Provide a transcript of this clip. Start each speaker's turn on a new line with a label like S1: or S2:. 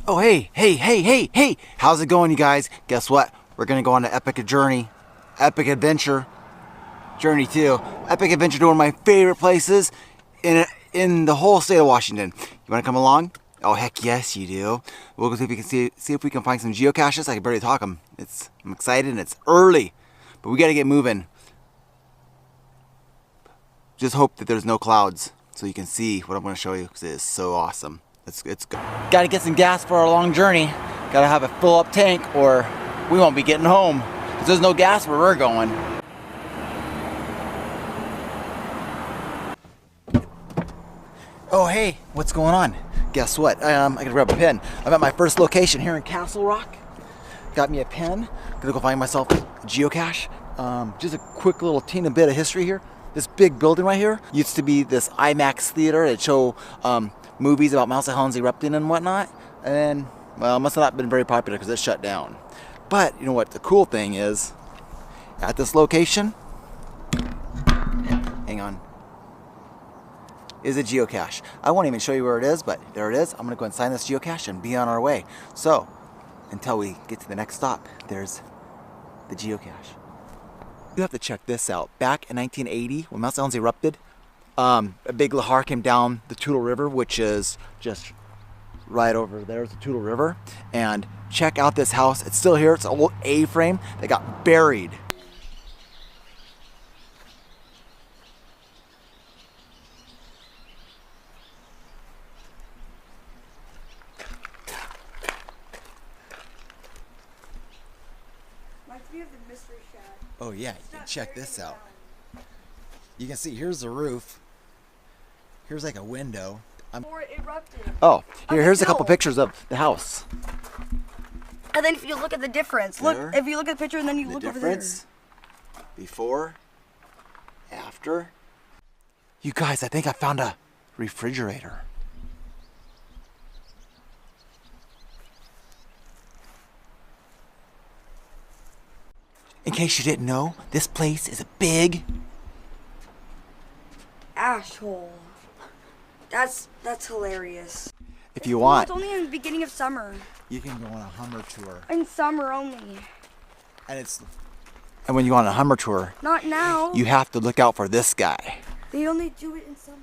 S1: Oh, hey. How's it going, you guys? Guess what? We're going to go on an epic adventure journey too. Epic adventure to one of my favorite places in the whole state of Washington. You want to come along? Oh, heck yes, you do. We'll go see if we can see if we can find some geocaches. I can barely talk them. I'm excited and it's early, but we got to get moving. Just hope that there's no clouds so you can see what I'm going to show you because it is so awesome. It's good. Got to get some gas for our long journey. Got to have a full up tank or we won't be getting home because there's no gas where we're going. Oh, hey, what's going on? Guess what? I gotta grab a pen. I'm at my first location here in Castle Rock. Got me a pen. Gonna go find myself a geocache. Just a quick little teeny bit of history here. This big building right here used to be this IMAX theater that show movies about mouse hounds erupting and whatnot. And well, it must have not been very popular because it shut down. But you know what? The cool thing is, at this location, hang on, is a geocache. I won't even show you where it is, but there it is. I'm gonna go and sign this geocache and be on our way. So, until we get to the next stop, there's the geocache. You have to check this out. Back in 1980, when mouse hounds erupted, a big lahar came down the Toutle River, which is just right over there is the Toutle River. And check out this house. It's still here. It's an old A-frame that got buried. Oh yeah, you can check this out. You can see here's the roof. Here's like a window.
S2: Before it erupted.
S1: Oh, here's a couple pictures of the house.
S2: And then if you look at the difference, look, if you look at the picture and then you look over there.
S1: Before, after. You guys, I think I found a refrigerator. In case you didn't know, this place is a big
S2: ash hole. That's hilarious.
S1: If you want,
S2: it's only in the beginning of summer.
S1: You can go on a Hummer tour.
S2: In summer only.
S1: And when you go on a Hummer tour,
S2: not now.
S1: You have to look out for this guy.
S2: They only do it in summer.